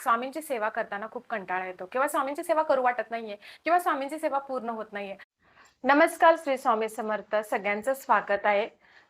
स्वामींची सेवा करताना खूप कंटाळा येतो किंवा स्वामींची सेवा करू वाटत नाहीये किंवा स्वामींची सेवा पूर्ण होत नाहीये. नमस्कार, श्री स्वामी समर्थ. सगळ्यांचं स्वागत आहे.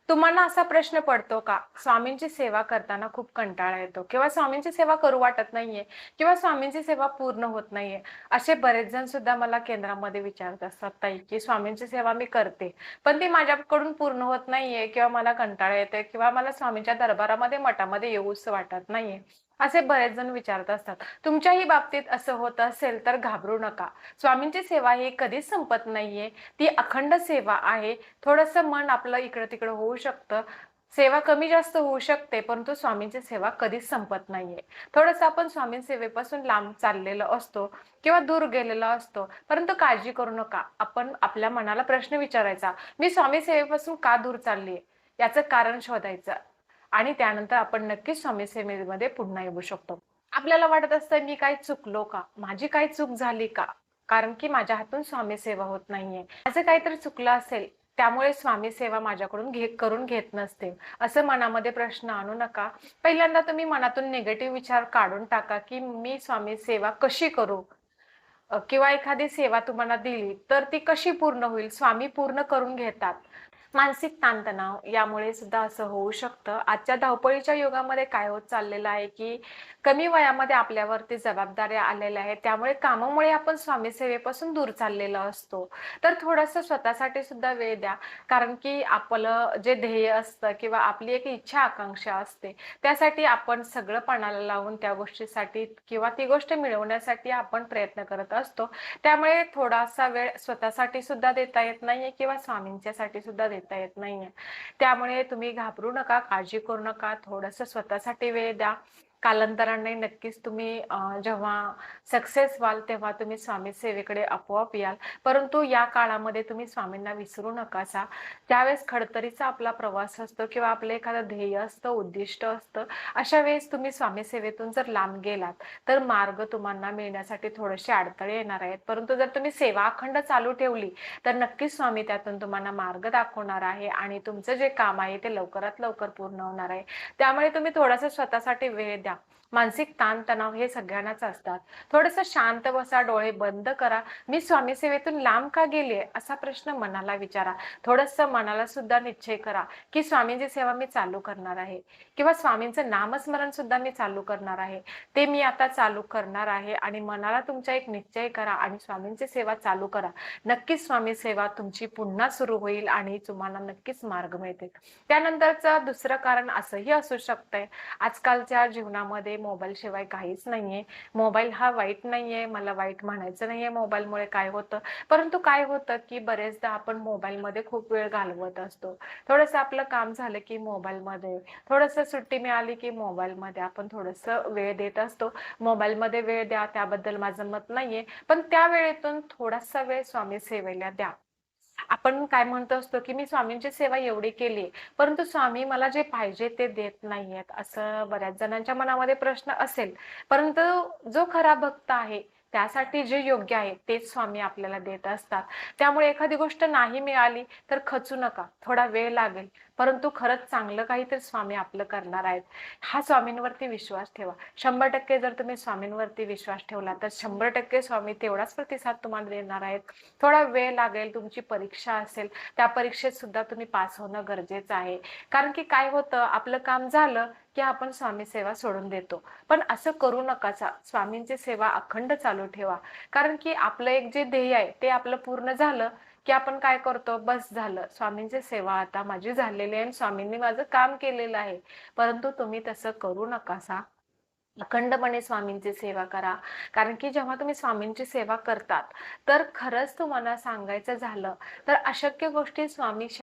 तुम्हाला असा प्रश्न पडतो का? स्वामींची सेवा करताना खूप कंटाळा येतो किंवा स्वामींची सेवा करू वाटत नाहीये किंवा स्वामींची सेवा पूर्ण होत नाहीये. असे बरेच जण सुद्धा मला केंद्रामध्ये विचारत असतात, ताई, की स्वामींची सेवा मी करते, पण ती माझ्याकडून पूर्ण होत नाहीये किंवा मला कंटाळा येतोय किंवा मला स्वामींच्या दरबारामध्ये, मठामध्ये येऊच वाटत नाहीये. असे बरेच जण विचारत असतात. तुमच्याही बाबतीत असं होत असेल तर घाबरू नका. स्वामींची सेवा ही कधीच संपत नाहीये. ती अखंड सेवा आहे. थोडंसं मन आपलं इकडं-तिकडं होऊ शकतं. सेवा कमी जास्त होऊ शकते, परंतु स्वामींची सेवा कधीच संपत नाहीये. थोडंसं आपण स्वामी सेवेपासून लांब चाललेलो असतो किंवा दूर गेलेलो असतो, परंतु काळजी करू नका. आपण आपल्या मनाला प्रश्न विचारायचा, मी स्वामी सेवेपासून का दूर चाललीये? याचं कारण शोधायचं आणि त्यानंतर आपण नक्कीच स्वामी सेवेमध्ये पुन्हा येऊ शकतो. आपल्याला वाटत असतं, मी काय चुकलो का? माझी काही चूक झाली का? कारण की माझ्या हातून स्वामी सेवा होत नाहीये. माझं काहीतरी चुकलं असेल, त्यामुळे स्वामी सेवा माझ्याकडून करून घेत नसतील, असं मनामध्ये प्रश्न आणू नका. पहिल्यांदा तुम्ही मनातून निगेटिव्ह विचार काढून टाका, की मी स्वामी सेवा कशी करू? किंवा एखादी सेवा तुम्हाला दिली, तर ती कशी पूर्ण होईल? स्वामी पूर्ण करून घेतात. मानसिक ताणतणाव यामुळे सुद्धा असं होऊ शकतं. आजच्या धावपळीच्या युगामध्ये काय होत चाललेलं आहे, की कमी वयामध्ये आपल्यावरती जबाबदाऱ्या आलेल्या आहेत. त्यामुळे कामामुळे आपण स्वामी सेवेपासून दूर चाललेलो असतो. तर थोडंसं स्वतःसाठी सुद्धा वेळ द्या. कारण की आपलं जे ध्येय असतं किंवा आपली एक इच्छा आकांक्षा असते, त्यासाठी आपण सगळं पणाला लावून त्या गोष्टीसाठी किंवा ती गोष्ट मिळवण्यासाठी आपण प्रयत्न करत असतो. त्यामुळे थोडासा वेळ स्वतःसाठी सुद्धा देता येत नाहीये किंवा स्वामींच्यासाठी सुद्धा देता येत नाहीये. त्यामुळे तुम्ही घाबरू नका, काळजी करू नका. थोडंसं स्वतःसाठी वेळ द्या. कालांतराने नक्कीच तुम्ही जेव्हा सक्सेस व्हाल, तेव्हा तुम्ही स्वामी सेवेकडे आपोआप याल. परंतु या काळामध्ये तुम्ही स्वामींना विसरू नकासा. ज्यावेळेस खडतरीचा आपला प्रवास असतो किंवा आपलं एखादं ध्येय असतं, उद्दिष्ट असतं, अशा वेळेस तुम्ही स्वामी सेवेतून जर लांब गेलात, तर मार्ग तुम्हाला मिळण्यासाठी थोडेसे अडथळे येणार आहेत. परंतु जर तुम्ही सेवा अखंड चालू ठेवली, तर नक्कीच स्वामी त्यातून तुम्हाला मार्ग दाखवणार आहे आणि तुमचं जे काम आहे ते लवकरात लवकर पूर्ण होणार आहे. त्यामुळे तुम्ही थोडासा स्वतःसाठी वेळ द्या. मानसिक ताण-तणाव हे सगळ्यांनाच असतात. थोडंसं शांत बसा, डोळे बंद करा. मी स्वामी सेवेतून लांब का गेलीये? असा प्रश्न मनाला विचारा. थोडंसं मनाला सुद्धा निश्चय करा, की स्वामींची सेवा मी चालू करणार आहे किंवा स्वामींचं नामस्मरण सुद्धा मी चालू करणार आहे. ते मी आता चालू करणार आहे आणि मनाला तुमच्या एक निश्चय करा आणि स्वामींची सेवा चालू करा. नक्कीच स्वामी सेवा तुमची पुन्हा सुरू होईल आणि तुम्हाला नक्कीच मार्ग मिळतील. त्यानंतरचं दुसरं कारण असंही असू शकतंय, आजकालच्या जीवनामध्ये मोबाईल शिवाय काहीच नाहीये. मोबाईल हा वाईट नाहीये, मला वाईट म्हणायचं नाहीये मोबाईलमुळे काय होतं. परंतु काय होतं, की बरेचदा आपण मोबाईलमध्ये खूप वेळ घालवत असतो. थोडंसं आपलं काम झालं की मोबाईलमध्ये, थोडंसं सुट्टी मिळाली की मोबाईलमध्ये आपण थोडंसं वेळ देत असतो. मोबाईलमध्ये वेळ द्या, त्याबद्दल माझं मत नाहीये. पण त्या वेळेतून थोडासा वेळ स्वामी सेवेला द्या. आपण काय म्हणतो असतो, की मी स्वामींची सेवा एवढी केली, परंतु स्वामी मला जे पाहिजे ते देत नाहीयेत, असं बऱ्याच जणांच्या मनामध्ये प्रश्न असेल. परंतु जो खरा भक्त आहे, त्यासाठी जे योग्य आहे तेच स्वामी आपल्याला देत असतात. त्यामुळे एखादी गोष्ट नाही मिळाली तर खचू नका. थोडा वेळ लागेल, परंतु खरंच चांगलं काहीतरी स्वामी आपलं करणार आहेत. हा स्वामींवरती विश्वास ठेवा. 100% जर तुम्ही स्वामींवरती विश्वास ठेवला, तर 100% स्वामी तेवढाच प्रतिसाद तुम्हाला देणार आहेत. थोडा वेळ लागेल, तुमची परीक्षा असेल, त्या परीक्षेत सुद्धा तुम्ही पास होणं गरजेचं आहे. कारण की काय होतं, आपलं काम झालं की आपण स्वामी सेवा सोडून देतो. पण असं करू नकासा. स्वामींची सेवा अखंड चालू ठेवा. कारण की आपलं एक जे ध्येय आहे ते आपलं पूर्ण झालं की आपण काय करतो, बस झालं, स्वामींची सेवा आता माझी झालेली आहे आणि स्वामींनी माझं काम केलेलं आहे. परंतु तुम्ही तसं करू नकासा. अखंडपणे स्वामींची सेवा करा. कारण की जेव्हा तुम्ही स्वामींची सेवा करतात, तर खरंच तुम्हाला सांगायचं झालं तर अशक्य गोष्टी स्वामी